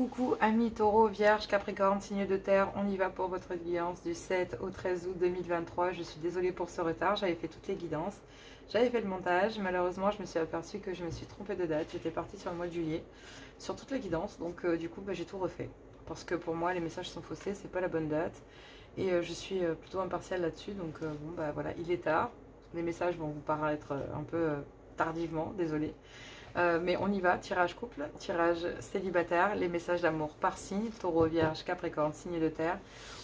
Coucou amis taureau, vierge, capricorne, signe de terre, on y va pour votre guidance du 7 au 13 août 2023. Je suis désolée pour ce retard, j'avais fait toutes les guidances, j'avais fait le montage, malheureusement je me suis aperçue que je me suis trompée de date, j'étais partie sur le mois de juillet, sur toutes les guidances, donc du coup j'ai tout refait. Parce que pour moi les messages sont faussés, c'est pas la bonne date, et je suis plutôt impartiale là-dessus, donc bon bah voilà, il est tard, les messages vont vous paraître un peu tardivement, désolée. Mais on y va, tirage couple, tirage célibataire, les messages d'amour par signe, taureau, vierge, capricorne, signe de terre.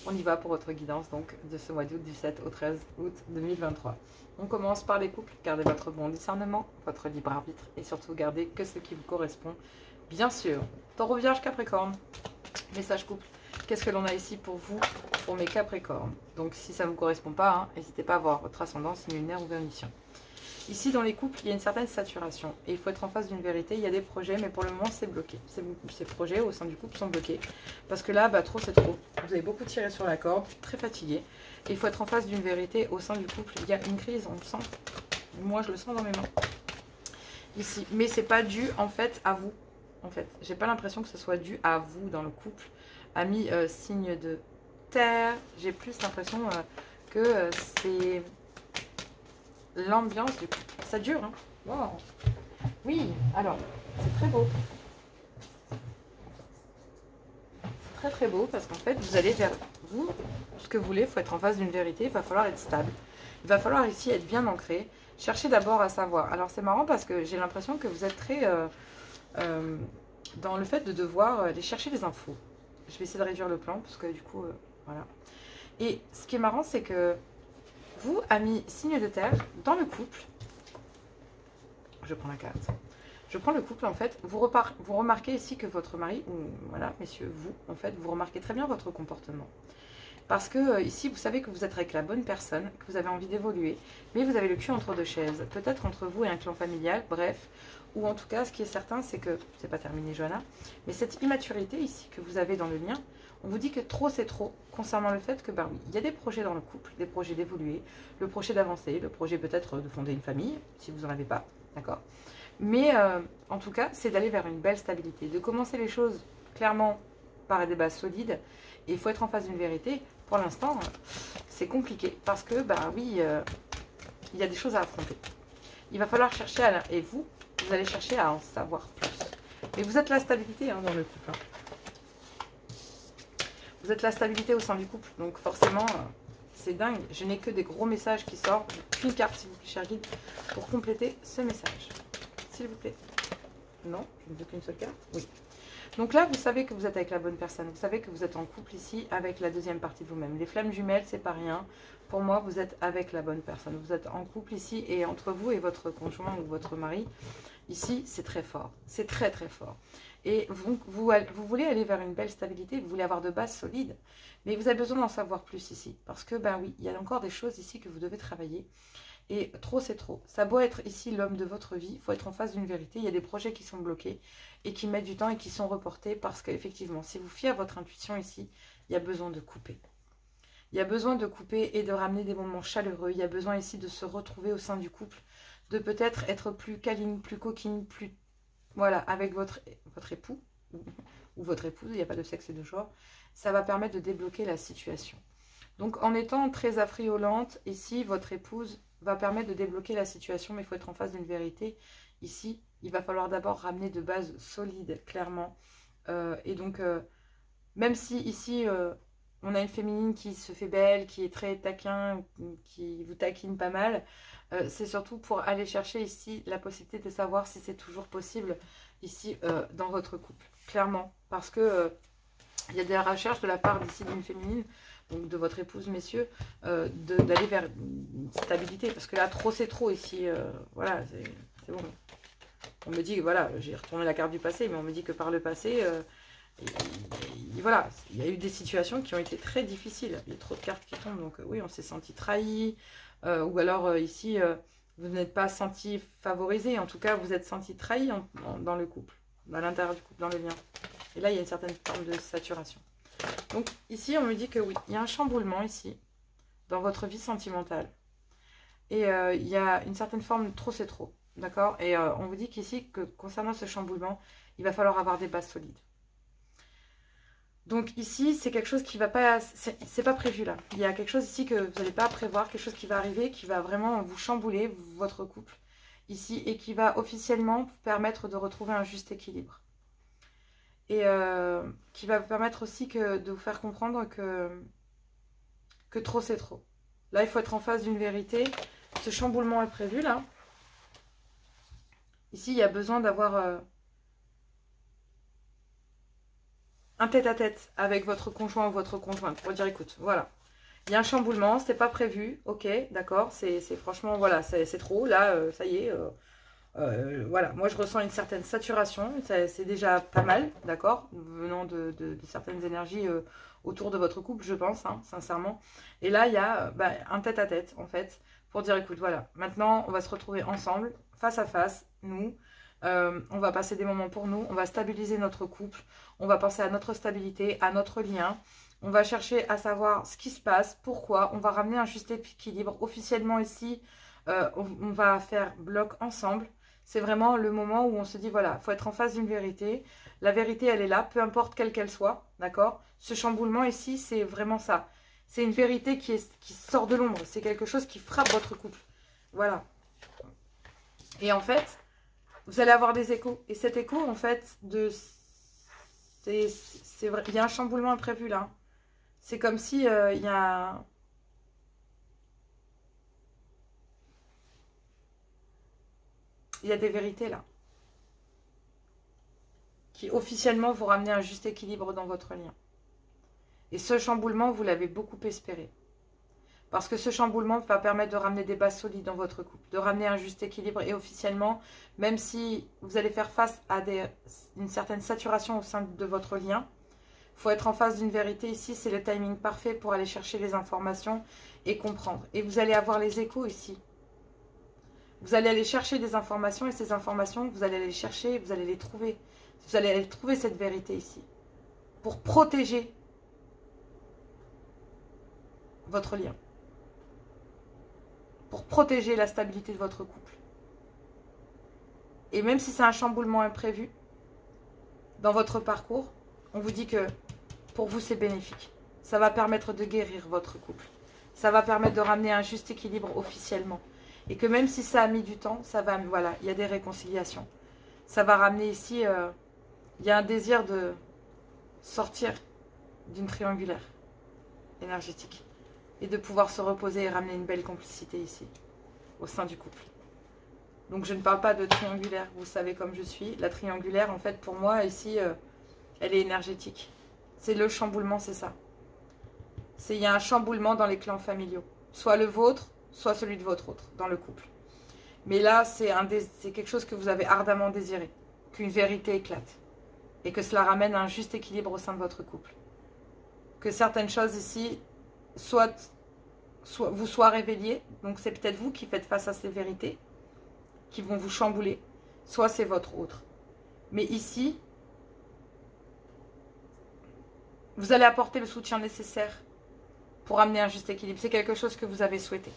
On y va pour votre guidance donc de ce mois d'août du 7 au 13 août 2023. On commence par les couples, gardez votre bon discernement, votre libre arbitre et surtout gardez que ce qui vous correspond, bien sûr. Taureau, vierge, capricorne, message couple. Qu'est-ce que l'on a ici pour vous, pour mes capricornes? Donc si ça ne vous correspond pas, n'hésitez pas à voir votre ascendant, signe lunaire ou vermission. Ici, dans les couples, il y a une certaine saturation et il faut être en face d'une vérité. Il y a des projets, mais pour le moment, c'est bloqué. Ces projets au sein du couple sont bloqués parce que là, trop, c'est trop. Vous avez beaucoup tiré sur la corde, très fatigué. Et il faut être en face d'une vérité au sein du couple. Il y a une crise, on le sent. Moi, je le sens dans mes mains. Ici. Mais c'est pas dû, en fait, à vous. En fait, j'ai pas l'impression que ce soit dû à vous dans le couple. Amis, signe de terre, j'ai plus l'impression que c'est l'ambiance du couple. Ça dure, hein. Wow. Oui, alors, c'est très beau. C'est très très beau parce qu'en fait, vous allez vers vous, ce que vous voulez, il faut être en face d'une vérité, il va falloir être stable. Il va falloir ici être bien ancré. Cherchez d'abord à savoir. Alors, c'est marrant parce que j'ai l'impression que vous êtes très dans le fait de devoir aller chercher les infos. Je vais essayer de réduire le plan parce que du coup, voilà. Et ce qui est marrant, c'est que vous, amis signe de terre, dans le couple, je prends la carte, je prends le couple en fait, vous remarquez ici que votre mari, ou voilà, messieurs, vous, en fait, vous remarquez très bien votre comportement. Parce que ici, vous savez que vous êtes avec la bonne personne, que vous avez envie d'évoluer, mais vous avez le cul entre deux chaises, peut-être entre vous et un clan familial, bref, ou en tout cas, ce qui est certain, c'est que, c'est pas terminé, Johanna, mais cette immaturité ici que vous avez dans le lien, on vous dit que trop c'est trop, concernant le fait que, oui, il y a des projets dans le couple, des projets d'évoluer, le projet d'avancer, le projet peut-être de fonder une famille, si vous n'en avez pas, d'accord? Mais en tout cas, c'est d'aller vers une belle stabilité, de commencer les choses clairement par des bases solides, et il faut être en face d'une vérité. Pour l'instant, c'est compliqué, parce que, oui, il y a des choses à affronter. Il va falloir chercher, et vous allez chercher à en savoir plus. Mais vous êtes la stabilité dans le couple. Vous êtes la stabilité au sein du couple, donc forcément, c'est dingue. Je n'ai que des gros messages qui sortent. Une carte, s'il vous plaît, cher guide, pour compléter ce message. S'il vous plaît. Non, je ne veux qu'une seule carte. Oui. Donc là, vous savez que vous êtes avec la bonne personne. Vous savez que vous êtes en couple ici avec la deuxième partie de vous-même. Les flammes jumelles, c'est pas rien. Pour moi, vous êtes avec la bonne personne. Vous êtes en couple ici et entre vous et votre conjoint ou votre mari, ici, c'est très fort. C'est très très fort. Et vous voulez aller vers une belle stabilité, vous voulez avoir de bases solides, mais vous avez besoin d'en savoir plus ici. Parce que, oui, il y a encore des choses ici que vous devez travailler. Et trop, c'est trop. Ça doit être ici l'homme de votre vie. Il faut être en face d'une vérité. Il y a des projets qui sont bloqués et qui mettent du temps et qui sont reportés parce qu'effectivement, si vous fiez à votre intuition ici, il y a besoin de couper. Il y a besoin de couper et de ramener des moments chaleureux. Il y a besoin ici de se retrouver au sein du couple, de peut-être être plus câline, plus coquine, plus... Voilà, avec votre époux ou votre épouse, il n'y a pas de sexe et de genre. Ça va permettre de débloquer la situation. Donc, en étant très affriolante, ici, votre épouse va permettre de débloquer la situation, mais il faut être en face d'une vérité. Ici, il va falloir d'abord ramener de bases solides, clairement. Et donc, même si ici, on a une féminine qui se fait belle, qui est très taquin, qui vous taquine pas mal, c'est surtout pour aller chercher ici la possibilité de savoir si c'est toujours possible ici dans votre couple, clairement. Parce que il y a des recherches de la part d'ici d'une féminine, donc de votre épouse, messieurs, d'aller vers une stabilité. Parce que là, trop, c'est trop ici. Voilà, c'est bon. On me dit, voilà, j'ai retourné la carte du passé, mais on me dit que par le passé, voilà, il y a eu des situations qui ont été très difficiles. Il y a trop de cartes qui tombent, donc oui, on s'est senti trahi. Ou alors, ici, vous n'êtes pas senti favorisé. En tout cas, vous êtes senti trahi dans le couple, à l'intérieur du couple, dans le lien. Et là, il y a une certaine forme de saturation. Donc, ici, on me dit que oui, il y a un chamboulement ici, dans votre vie sentimentale. Et il y a une certaine forme de trop, c'est trop. D'accord? Et on vous dit qu'ici, que concernant ce chamboulement, il va falloir avoir des bases solides. Donc ici, c'est quelque chose qui va pas... C'est pas prévu là. Il y a quelque chose ici que vous n'allez pas prévoir, quelque chose qui va arriver, qui va vraiment vous chambouler, votre couple, ici, et qui va officiellement vous permettre de retrouver un juste équilibre. Et qui va vous permettre aussi de vous faire comprendre que trop c'est trop. Là, il faut être en face d'une vérité. Ce chamboulement est prévu là. Ici, il y a besoin d'avoir un tête-à-tête avec votre conjoint ou votre conjointe pour dire écoute, voilà, il y a un chamboulement, c'était pas prévu, ok, d'accord, c'est franchement, voilà, c'est trop, là, ça y est, voilà, moi je ressens une certaine saturation, c'est déjà pas mal, d'accord, venant de certaines énergies autour de votre couple, je pense, hein, sincèrement. Et là, il y a un tête-à-tête, en fait, pour dire écoute, voilà, maintenant on va se retrouver ensemble, face à face, nous. On va passer des moments pour nous, on va stabiliser notre couple, on va penser à notre stabilité, à notre lien, on va chercher à savoir ce qui se passe, pourquoi, on va ramener un juste équilibre. Officiellement ici, on va faire bloc ensemble. C'est vraiment le moment où on se dit, voilà, il faut être en face d'une vérité. La vérité, elle est là, peu importe quelle qu'elle soit, d'accord? Ce chamboulement ici, c'est vraiment ça. C'est une vérité qui sort de l'ombre, c'est quelque chose qui frappe votre couple. Voilà. Et en fait... vous allez avoir des échos. Et cet écho, en fait, c'est vrai, il y a un chamboulement imprévu là. C'est comme si il y a... il y a des vérités là. Qui officiellement vous ramenez un juste équilibre dans votre lien. Et ce chamboulement, vous l'avez beaucoup espéré. Parce que ce chamboulement va permettre de ramener des bases solides dans votre couple, de ramener un juste équilibre. Et officiellement, même si vous allez faire face à une certaine saturation au sein de votre lien, il faut être en face d'une vérité. Ici, c'est le timing parfait pour aller chercher les informations et comprendre. Et vous allez avoir les échos ici. Vous allez aller chercher des informations et ces informations, vous allez les chercher, vous allez les trouver. Vous allez aller trouver cette vérité ici. Pour protéger votre lien. Pour protéger la stabilité de votre couple. Et même si c'est un chamboulement imprévu, dans votre parcours, on vous dit que pour vous c'est bénéfique. Ça va permettre de guérir votre couple. Ça va permettre de ramener un juste équilibre officiellement. Et que même si ça a mis du temps, ça va, voilà, il y a des réconciliations. Ça va ramener ici, il y a un désir de sortir d'une triangulaire énergétique. Et de pouvoir se reposer et ramener une belle complicité ici, au sein du couple. Donc je ne parle pas de triangulaire, vous savez comme je suis. La triangulaire, en fait, pour moi, ici, elle est énergétique. C'est le chamboulement, c'est ça. Il y a un chamboulement dans les clans familiaux. Soit le vôtre, soit celui de votre autre, dans le couple. Mais là, c'est quelque chose que vous avez ardemment désiré. Qu'une vérité éclate. Et que cela ramène un juste équilibre au sein de votre couple. Que certaines choses ici... vous soient réveillés, donc c'est peut-être vous qui faites face à ces vérités, qui vont vous chambouler, soit c'est votre autre. Mais ici, vous allez apporter le soutien nécessaire pour amener un juste équilibre. C'est quelque chose que vous avez souhaité.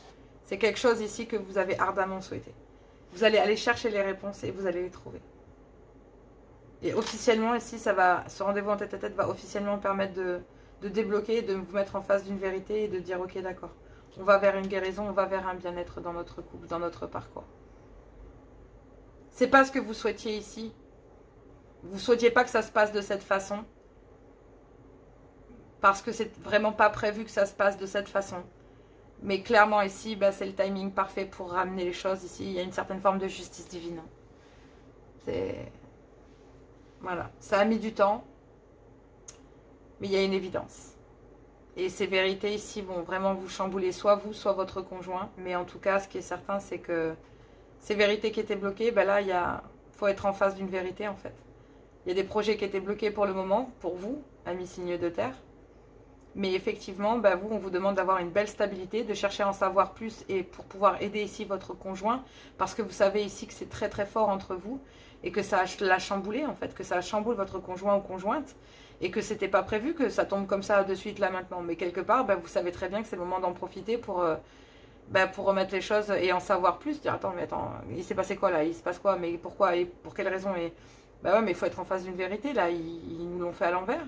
C'est quelque chose ici que vous avez ardemment souhaité. Vous allez aller chercher les réponses et vous allez les trouver. Et officiellement ici, ce rendez-vous en tête-à-tête va officiellement permettre de débloquer, de vous mettre en face d'une vérité et de dire ok d'accord, on va vers une guérison, on va vers un bien-être dans notre couple, dans notre parcours. C'est pas ce que vous souhaitiez ici. Vous ne souhaitiez pas que ça se passe de cette façon. Parce que c'est vraiment pas prévu que ça se passe de cette façon. Mais clairement ici, c'est le timing parfait pour ramener les choses ici. Il y a une certaine forme de justice divine. Voilà, ça a mis du temps. Mais il y a une évidence. Et ces vérités ici vont vraiment vous chambouler, soit vous, soit votre conjoint. Mais en tout cas, ce qui est certain, c'est que ces vérités qui étaient bloquées, là, il faut être en face d'une vérité, en fait. Il y a des projets qui étaient bloqués pour le moment, pour vous, amis signes de terre. Mais effectivement, vous, on vous demande d'avoir une belle stabilité, de chercher à en savoir plus et pour pouvoir aider ici votre conjoint. Parce que vous savez ici que c'est très très fort entre vous et que ça l'a chamboulé, en fait, que ça chamboule votre conjoint ou conjointe. Et que c'était pas prévu que ça tombe comme ça de suite là maintenant. Mais quelque part, vous savez très bien que c'est le moment d'en profiter pour remettre les choses et en savoir plus. Dire attends, il s'est passé quoi là? Il se passe quoi? Mais pourquoi? Et pour quelle raison? Et ouais, mais il faut être en face d'une vérité là. Ils nous l'ont fait à l'envers.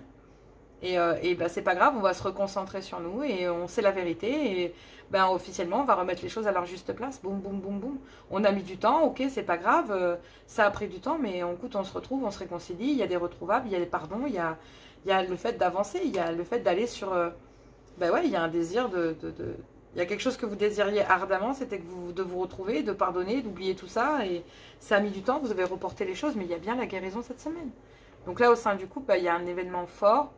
Et ben, c'est pas grave, on va se reconcentrer sur nous et on sait la vérité. Et ben, officiellement, on va remettre les choses à leur juste place. Boum, boum, boum, boum. On a mis du temps, ok, c'est pas grave. Ça a pris du temps, mais écoute, on se retrouve, on se réconcilie. Il y a des retrouvables, il y a des pardons, il y a le fait d'avancer, il y a le fait d'aller sur. Ben ouais, il y a un désir il y a quelque chose que vous désiriez ardemment, c'était de vous retrouver, de pardonner, d'oublier tout ça. Et ça a mis du temps, vous avez reporté les choses, mais il y a bien la guérison cette semaine. Donc là, au sein du couple, ben, il y a un événement fort.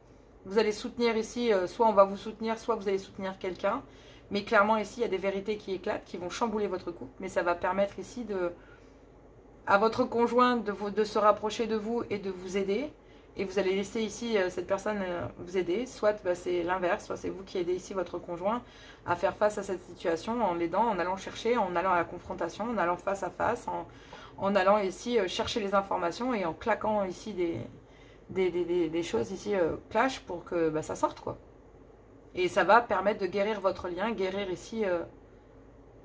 Vous allez soutenir ici, soit on va vous soutenir, soit vous allez soutenir quelqu'un. Mais clairement ici, il y a des vérités qui éclatent, qui vont chambouler votre couple. Mais ça va permettre ici à votre conjoint de se rapprocher de vous et de vous aider. Et vous allez laisser ici cette personne vous aider. Soit bah, c'est l'inverse, soit c'est vous qui aidez ici votre conjoint à faire face à cette situation en l'aidant, en allant chercher, en allant à la confrontation, en allant face à face, en allant ici chercher les informations et en claquant ici des choses ici clash pour que bah, ça sorte quoi. Et ça va permettre de guérir votre lien, guérir ici.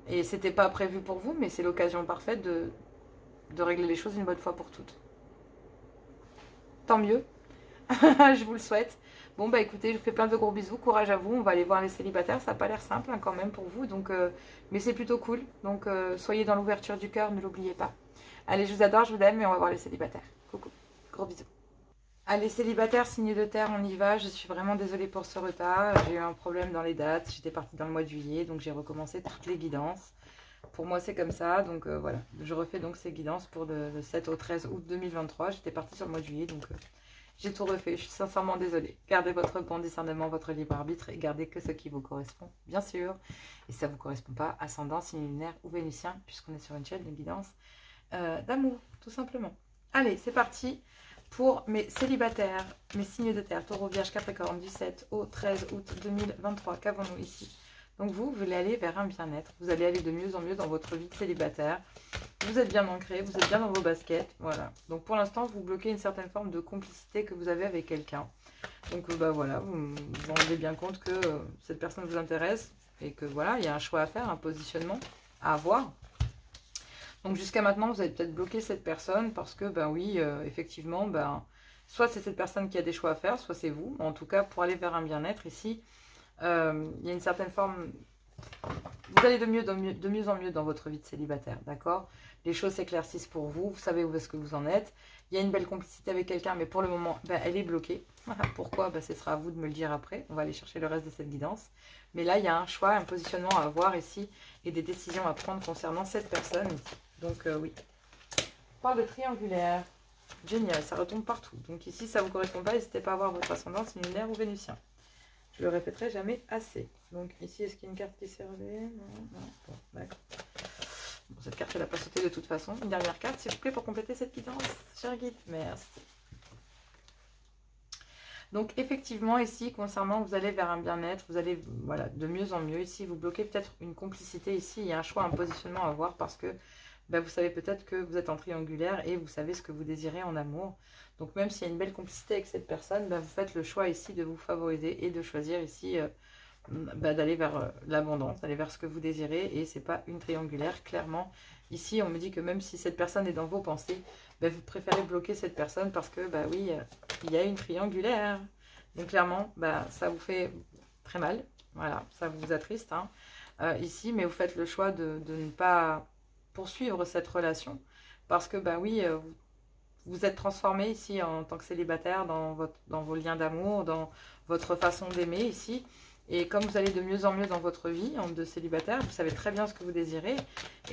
Et c'était pas prévu pour vous, mais c'est l'occasion parfaite de régler les choses une bonne fois pour toutes. Tant mieux. Je vous le souhaite. Bon bah écoutez, je vous fais plein de gros bisous, courage à vous. On va aller voir les célibataires, ça n'a pas l'air simple hein, quand même pour vous, donc mais c'est plutôt cool. Donc soyez dans l'ouverture du cœur, ne l'oubliez pas. Allez, je vous adore, je vous aime, mais on va voir les célibataires. Coucou, gros bisous. Allez, célibataires, signe de terre, on y va. Je suis vraiment désolée pour ce retard. J'ai eu un problème dans les dates. J'étais partie dans le mois de juillet, donc j'ai recommencé toutes les guidances. Pour moi, c'est comme ça. Donc voilà, je refais donc ces guidances pour le 7 au 13 août 2023. J'étais partie sur le mois de juillet, donc j'ai tout refait. Je suis sincèrement désolée. Gardez votre bon discernement, votre libre arbitre et gardez que ce qui vous correspond, bien sûr. Et si ça ne vous correspond pas, ascendant, signe lunaire ou vénitien, puisqu'on est sur une chaîne de guidance d'amour, tout simplement. Allez, c'est parti. Pour mes célibataires, mes signes de terre, taureau, vierge, capricorne, du 7 au 13 août 2023, qu'avons-nous ici? Donc vous allez aller vers un bien-être, vous allez aller de mieux en mieux dans votre vie de célibataire, vous êtes bien ancré, vous êtes bien dans vos baskets, voilà. Donc pour l'instant, vous bloquez une certaine forme de complicité que vous avez avec quelqu'un. Donc bah voilà, vous vous rendez bien compte que cette personne vous intéresse et que voilà, il y a un choix à faire, un positionnement à avoir. Donc jusqu'à maintenant, vous avez peut-être bloqué cette personne parce que, ben oui, effectivement, ben, soit c'est cette personne qui a des choix à faire, soit c'est vous. En tout cas, pour aller vers un bien-être, ici, il y a une certaine forme... Vous allez de mieux en mieux dans votre vie de célibataire, d'accord? Les choses s'éclaircissent pour vous, vous savez où est-ce que vous en êtes. Il y a une belle complicité avec quelqu'un, mais pour le moment, ben, elle est bloquée. Pourquoi? Ben, ce sera à vous de me le dire après. On va aller chercher le reste de cette guidance. Mais là, il y a un choix, un positionnement à avoir ici et des décisions à prendre concernant cette personne ici. Donc oui, on parle de triangulaire. Génial, ça retombe partout. Donc ici, ça ne vous correspond pas, n'hésitez pas à voir votre ascendance lunaire ou vénitien. Je le répéterai jamais assez. Donc ici, est-ce qu'il y a une carte qui s'est relevée? Non, non, bon, d'accord. Bon, cette carte, elle n'a pas sauté de toute façon. Une dernière carte, s'il vous plaît, pour compléter cette guidance. Cher guide, merci. Donc effectivement, ici, concernant, vous allez vers un bien-être, vous allez voilà, de mieux en mieux. Ici, vous bloquez peut-être une complicité. Ici, il y a un choix, un positionnement à avoir parce que ben, vous savez peut-être que vous êtes en triangulaire et vous savez ce que vous désirez en amour. Donc même s'il y a une belle complicité avec cette personne, ben, vous faites le choix ici de vous favoriser et de choisir ici ben, d'aller vers l'abondance, d'aller vers ce que vous désirez. Et c'est pas une triangulaire, clairement. Ici, on me dit que même si cette personne est dans vos pensées, ben, vous préférez bloquer cette personne parce que, ben, oui, il y a une triangulaire. Donc clairement, ben, ça vous fait très mal. Voilà, ça vous attriste hein, ici, mais vous faites le choix de ne pas poursuivre cette relation parce que bah oui vous êtes transformé ici en tant que célibataire dans vos liens d'amour, dans votre façon d'aimer ici, et comme vous allez de mieux en mieux dans votre vie de célibataire, vous savez très bien ce que vous désirez,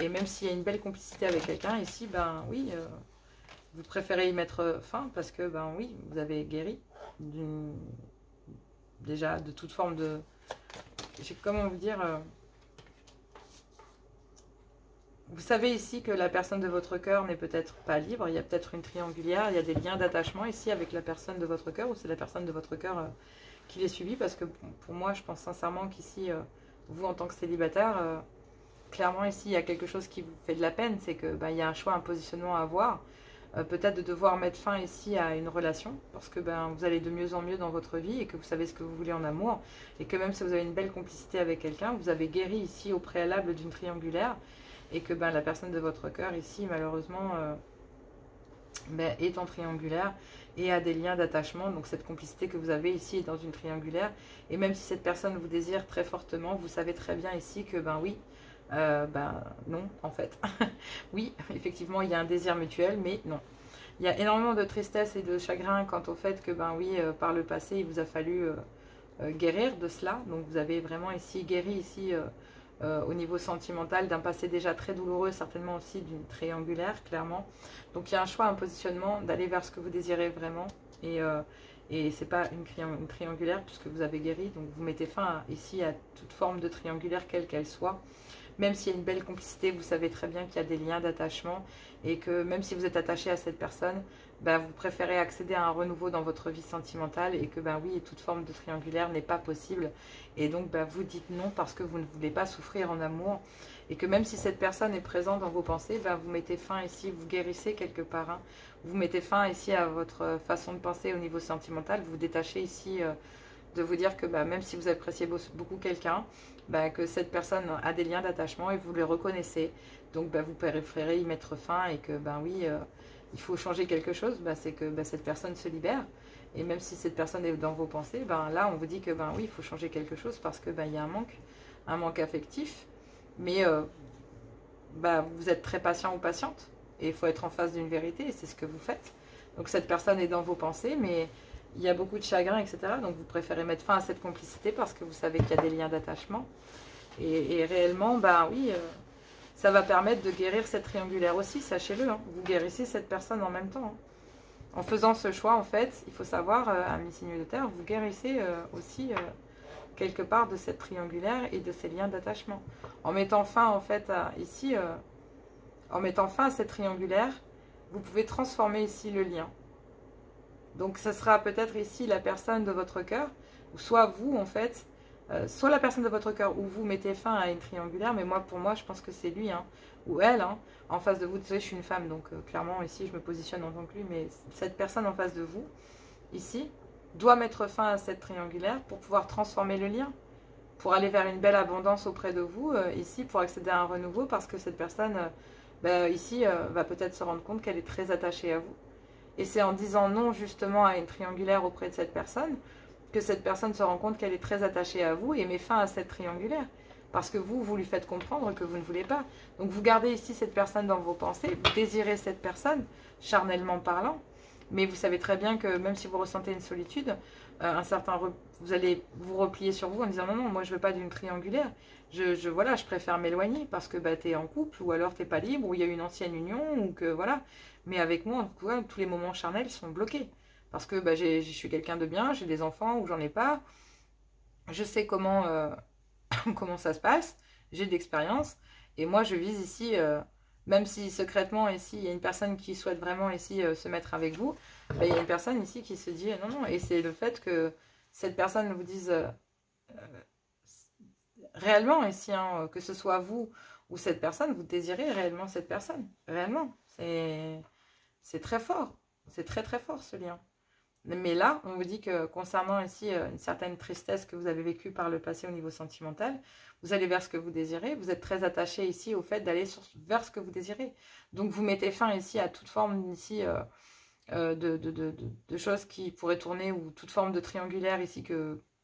et même s'il y a une belle complicité avec quelqu'un ici, ben oui vous préférez y mettre fin parce que ben oui vous avez guéri déjà de toute forme de, comment vous dire, vous savez ici que la personne de votre cœur n'est peut-être pas libre. Il y a peut-être une triangulaire. Il y a des liens d'attachement ici avec la personne de votre cœur. Ou c'est la personne de votre cœur qui les subit. Parce que pour moi, je pense sincèrement qu'ici, vous en tant que célibataire, clairement ici, il y a quelque chose qui vous fait de la peine. C'est que il y a un choix, un positionnement à avoir. Peut-être de devoir mettre fin ici à une relation. Parce que vous allez de mieux en mieux dans votre vie. Et que vous savez ce que vous voulez en amour. Et que même si vous avez une belle complicité avec quelqu'un, vous avez guéri ici au préalable d'une triangulaire. Et que la personne de votre cœur ici, malheureusement, est en triangulaire. et à des liens d'attachement. Donc cette complicité que vous avez ici est dans une triangulaire. Et même si cette personne vous désire très fortement, vous savez très bien ici que ben oui, ben non en fait. Oui, effectivement il y a un désir mutuel, mais non. Il y a énormément de tristesse et de chagrin quant au fait que ben oui, par le passé il vous a fallu guérir de cela. Donc vous avez vraiment ici guéri ici au niveau sentimental d'un passé déjà très douloureux, certainement aussi d'une triangulaire, clairement. Donc il y a un choix, un positionnement d'aller vers ce que vous désirez vraiment. Et c'est pas une triangulaire puisque vous avez guéri. Donc vous mettez fin ici à toute forme de triangulaire, quelle qu'elle soit. Même s'il y a une belle complicité, vous savez très bien qu'il y a des liens d'attachement et que même si vous êtes attaché à cette personne, ben, vous préférez accéder à un renouveau dans votre vie sentimentale et que ben oui, toute forme de triangulaire n'est pas possible. Et donc ben, vous dites non parce que vous ne voulez pas souffrir en amour et que même si cette personne est présente dans vos pensées, ben, vous mettez fin ici, vous guérissez quelque part. Hein. Vous mettez fin ici à votre façon de penser au niveau sentimental, vous détachez ici de vous dire que ben, même si vous appréciez beaucoup quelqu'un, bah, que cette personne a des liens d'attachement et vous les reconnaissez. Donc bah, vous préférez y mettre fin et que ben oui, il faut changer quelque chose, bah, c'est que bah, cette personne se libère. Et même si cette personne est dans vos pensées, ben là on vous dit que ben oui, il faut changer quelque chose parce que ben, il y a un manque affectif. Mais bah, vous êtes très patient ou patiente et il faut être en face d'une vérité et c'est ce que vous faites. Donc cette personne est dans vos pensées, mais il y a beaucoup de chagrin, etc. Donc vous préférez mettre fin à cette complicité parce que vous savez qu'il y a des liens d'attachement. Et réellement, ben oui, ça va permettre de guérir cette triangulaire aussi, sachez-le. Hein. Vous guérissez cette personne en même temps. Hein. En faisant ce choix, en fait, il faut savoir, ami signe de terre, vous guérissez aussi quelque part de cette triangulaire et de ces liens d'attachement. En mettant fin, en fait, en mettant fin à cette triangulaire, vous pouvez transformer ici le lien. Donc, ce sera peut-être ici la personne de votre cœur, ou soit vous, en fait, soit la personne de votre cœur, ou vous mettez fin à une triangulaire, mais moi, pour moi, je pense que c'est lui, hein, ou elle, hein, en face de vous. Désolé, je suis une femme, donc clairement, ici, je me positionne en tant que lui, mais cette personne en face de vous, ici, doit mettre fin à cette triangulaire pour pouvoir transformer le lien, pour aller vers une belle abondance auprès de vous, ici, pour accéder à un renouveau, parce que cette personne, ici, va peut-être se rendre compte qu'elle est très attachée à vous. Et c'est en disant non justement à une triangulaire auprès de cette personne que cette personne se rend compte qu'elle est très attachée à vous et met fin à cette triangulaire. Parce que vous lui faites comprendre que vous ne voulez pas. Donc vous gardez ici cette personne dans vos pensées, vous désirez cette personne, charnellement parlant, mais vous savez très bien que même si vous ressentez une solitude, vous allez vous replier sur vous en disant non, moi je veux pas d'une triangulaire. Voilà, je préfère m'éloigner parce que tu es en couple ou alors tu n'es pas libre ou il y a une ancienne union ou que voilà. Mais avec moi, tous les moments charnels sont bloqués. Parce que je suis quelqu'un de bien, j'ai des enfants ou j'en ai pas. Je sais comment, comment ça se passe, j'ai de l'expérience. Et moi, je vise ici, même si secrètement, ici, il y a une personne qui souhaite vraiment ici se mettre avec vous, il y a une personne ici qui se dit non, non. Et c'est le fait que cette personne vous dise réellement ici, hein, que ce soit vous ou cette personne, vous désirez réellement cette personne. Réellement. C'est très fort. C'est très très fort ce lien. Mais là, on vous dit que concernant ici une certaine tristesse que vous avez vécue par le passé au niveau sentimental, vous allez vers ce que vous désirez. Vous êtes très attaché ici au fait d'aller vers ce que vous désirez. Donc vous mettez fin ici à toute forme ici de choses qui pourraient tourner ou toute forme de triangulaire ici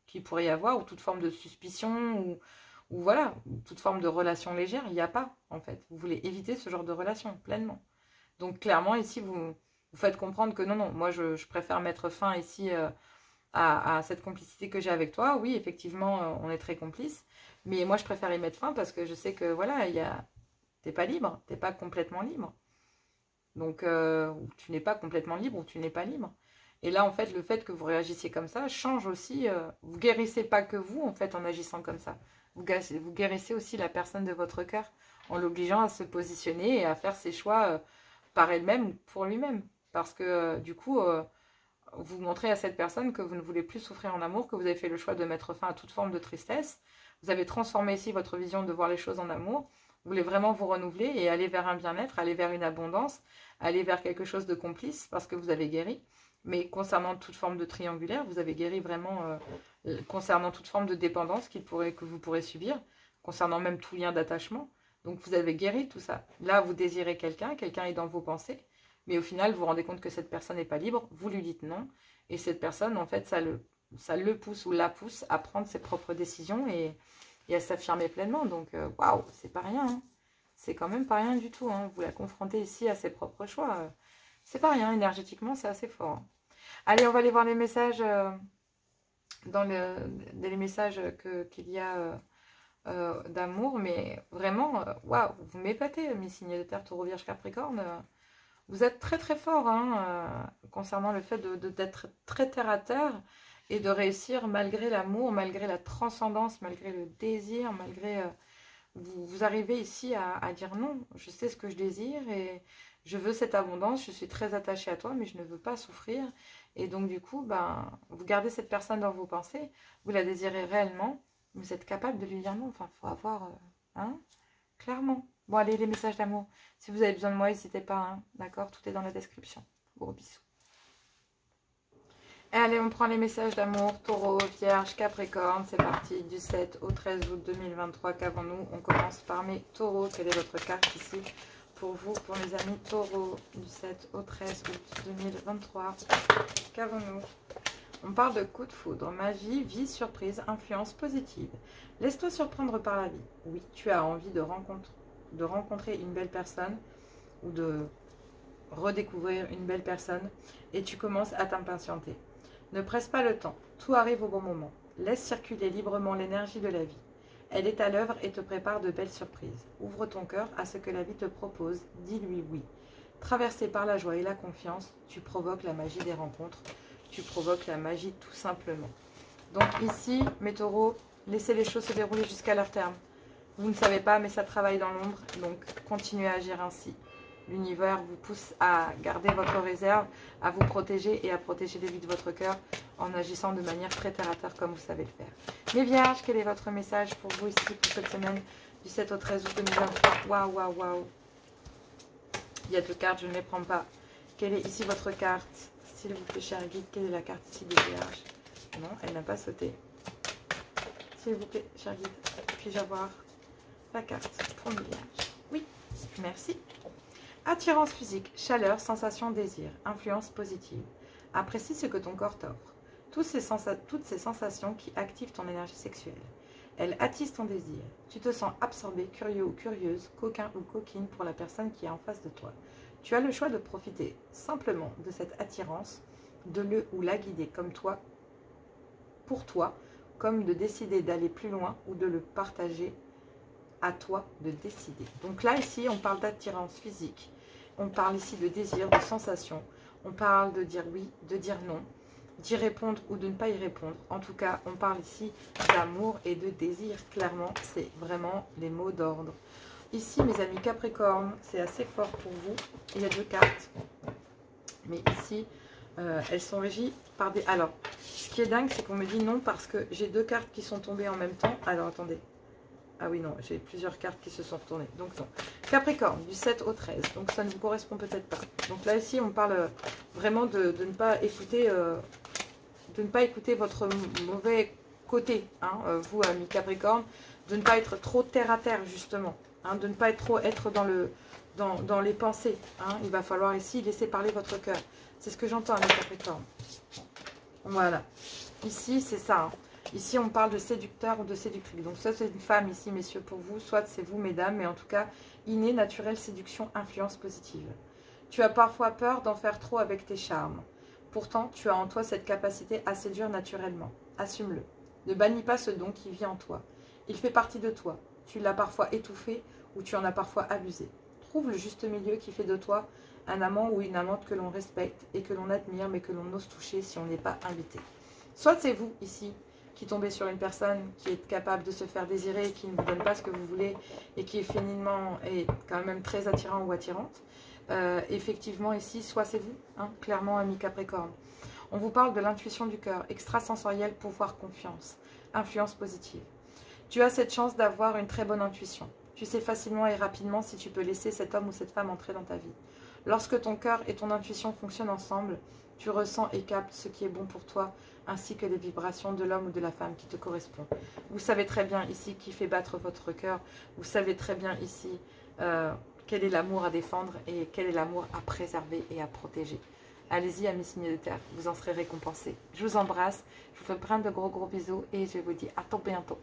qu'il pourrait y avoir ou toute forme de suspicion ou voilà, toute forme de relation légère. Il n'y a pas en fait. Vous voulez éviter ce genre de relation pleinement. Donc clairement ici vous faites comprendre que non, non, moi je préfère mettre fin ici à cette complicité que j'ai avec toi. Oui, effectivement, on est très complices, mais moi je préfère y mettre fin parce que je sais que voilà, t'es pas libre, t'es pas complètement libre. Donc tu n'es pas complètement libre ou tu n'es pas libre. Et là, en fait, le fait que vous réagissiez comme ça change aussi, vous guérissez pas que vous, en fait, en agissant comme ça. Vous guérissez aussi la personne de votre cœur en l'obligeant à se positionner et à faire ses choix par elle-même ou pour lui-même. Parce que du coup, vous montrez à cette personne que vous ne voulez plus souffrir en amour, que vous avez fait le choix de mettre fin à toute forme de tristesse. Vous avez transformé ici votre vision de voir les choses en amour. Vous voulez vraiment vous renouveler et aller vers un bien-être, aller vers une abondance, aller vers quelque chose de complice parce que vous avez guéri. Mais concernant toute forme de triangulaire, vous avez guéri vraiment concernant toute forme de dépendance que vous pourrez subir, concernant même tout lien d'attachement. Donc vous avez guéri tout ça. Là, vous désirez quelqu'un, quelqu'un est dans vos pensées. Mais au final, vous vous rendez compte que cette personne n'est pas libre, vous lui dites non. Et cette personne, en fait, ça le pousse ou la pousse à prendre ses propres décisions et à s'affirmer pleinement. Donc, waouh, c'est pas rien. Hein. C'est quand même pas rien du tout. Hein. Vous la confrontez ici à ses propres choix. C'est pas rien, énergétiquement, c'est assez fort. Hein. Allez, on va aller voir les messages dans les messages qu'il y a d'amour. Mais vraiment, waouh, vous m'épatez, mes signes de terre, taureau, vierge, capricorne. Vous êtes très très fort hein, concernant le fait d'être très terre à terre et de réussir malgré l'amour, malgré la transcendance, malgré le désir, malgré... vous arrivez ici à dire non, je sais ce que je désire et je veux cette abondance, je suis très attachée à toi mais je ne veux pas souffrir. Et donc du coup, ben, vous gardez cette personne dans vos pensées, vous la désirez réellement, vous êtes capable de lui dire non, enfin il faut avoir... hein, clairement. Bon, allez, les messages d'amour. Si vous avez besoin de moi, n'hésitez pas. Hein, d'accord? Tout est dans la description. Gros bisous. Et allez, on prend les messages d'amour. Taureau, Vierge, Capricorne. C'est parti du 7 au 13 août 2023. Qu'avons-nous? On commence par mes taureaux. Quelle est votre carte ici pour vous, pour mes amis taureaux, du 7 au 13 août 2023? Qu'avons-nous? On parle de coup de foudre, magie, vie, surprise, influence positive. Laisse-toi surprendre par la vie. Oui, tu as envie de rencontrer une belle personne ou de redécouvrir une belle personne et tu commences à t'impatienter. Ne presse pas le temps, tout arrive au bon moment. Laisse circuler librement l'énergie de la vie. Elle est à l'œuvre et te prépare de belles surprises. Ouvre ton cœur à ce que la vie te propose, dis-lui oui. Traversé par la joie et la confiance, tu provoques la magie des rencontres. Tu provoques la magie tout simplement. Donc ici, mes taureaux, laissez les choses se dérouler jusqu'à leur terme. Vous ne savez pas, mais ça travaille dans l'ombre. Donc continuez à agir ainsi. L'univers vous pousse à garder votre réserve, à vous protéger et à protéger les vies de votre cœur en agissant de manière très terre à terre comme vous savez le faire. Mes vierges, quel est votre message pour vous ici pour cette semaine du 7 au 13 août 2023? Waouh, waouh, waouh. Il y a 2 cartes, je ne les prends pas. Quelle est ici votre carte? S'il vous plaît, cher guide, quelle est la carte ici des vierges? Non, elle n'a pas sauté. S'il vous plaît, cher guide, puis-je avoir la carte pour les vierges? Oui, merci. Attirance physique, chaleur, sensation, désir, influence positive. Apprécie ce que ton corps t'offre. Toutes ces sensations qui activent ton énergie sexuelle. Elles attisent ton désir. Tu te sens absorbé, curieux ou curieuse, coquin ou coquine pour la personne qui est en face de toi. Tu as le choix de profiter simplement de cette attirance, de le ou la guider comme toi, pour toi, comme de décider d'aller plus loin ou de le partager, à toi de décider. Donc là, ici, on parle d'attirance physique, on parle ici de désir, de sensation, on parle de dire oui, de dire non, d'y répondre ou de ne pas y répondre. En tout cas, on parle ici d'amour et de désir. Clairement, c'est vraiment les mots d'ordre. Ici, mes amis Capricorne, c'est assez fort pour vous. Il y a 2 cartes. Mais ici, elles sont régies par des... Alors, ce qui est dingue, c'est qu'on me dit non parce que j'ai 2 cartes qui sont tombées en même temps. Alors, attendez. Ah oui, non, j'ai plusieurs cartes qui se sont retournées. Donc, non. Capricorne, du 7 au 13. Donc, ça ne vous correspond peut-être pas. Donc, là, ici, on parle vraiment de ne pas écouter... de ne pas écouter votre mauvais côté, hein, vous, amis Capricorne, de ne pas être trop terre à terre, justement, hein, de ne pas trop être dans les pensées. Hein. Il va falloir ici laisser parler votre cœur. C'est ce que j'entends, amis Capricorne. Voilà. Ici, c'est ça. Hein. Ici, on parle de séducteur ou de séductrice. Donc, soit c'est une femme ici, messieurs, pour vous, soit c'est vous, mesdames, mais en tout cas, inné, naturel, séduction, influence positive. Tu as parfois peur d'en faire trop avec tes charmes. Pourtant, tu as en toi cette capacité à séduire naturellement. Assume-le. Ne bannis pas ce don qui vit en toi. Il fait partie de toi. Tu l'as parfois étouffé ou tu en as parfois abusé. Trouve le juste milieu qui fait de toi un amant ou une amante que l'on respecte et que l'on admire mais que l'on ose toucher si on n'est pas invité. Soit c'est vous ici qui tombez sur une personne qui est capable de se faire désirer, qui ne vous donne pas ce que vous voulez et qui est féminiment et quand même très attirant ou attirante. Effectivement ici, soit c'est vous, hein, clairement ami Capricorne. On vous parle de l'intuition du cœur, extrasensoriel, pouvoir, confiance, influence positive. Tu as cette chance d'avoir une très bonne intuition. Tu sais facilement et rapidement si tu peux laisser cet homme ou cette femme entrer dans ta vie. Lorsque ton cœur et ton intuition fonctionnent ensemble, tu ressens et captes ce qui est bon pour toi, ainsi que les vibrations de l'homme ou de la femme qui te correspond. Vous savez très bien ici qui fait battre votre cœur. Vous savez très bien ici quel est l'amour à défendre et quel est l'amour à préserver et à protéger. Allez-y, amis signes de terre, vous en serez récompensés. Je vous embrasse, je vous fais plein de gros bisous et je vous dis à tout bientôt.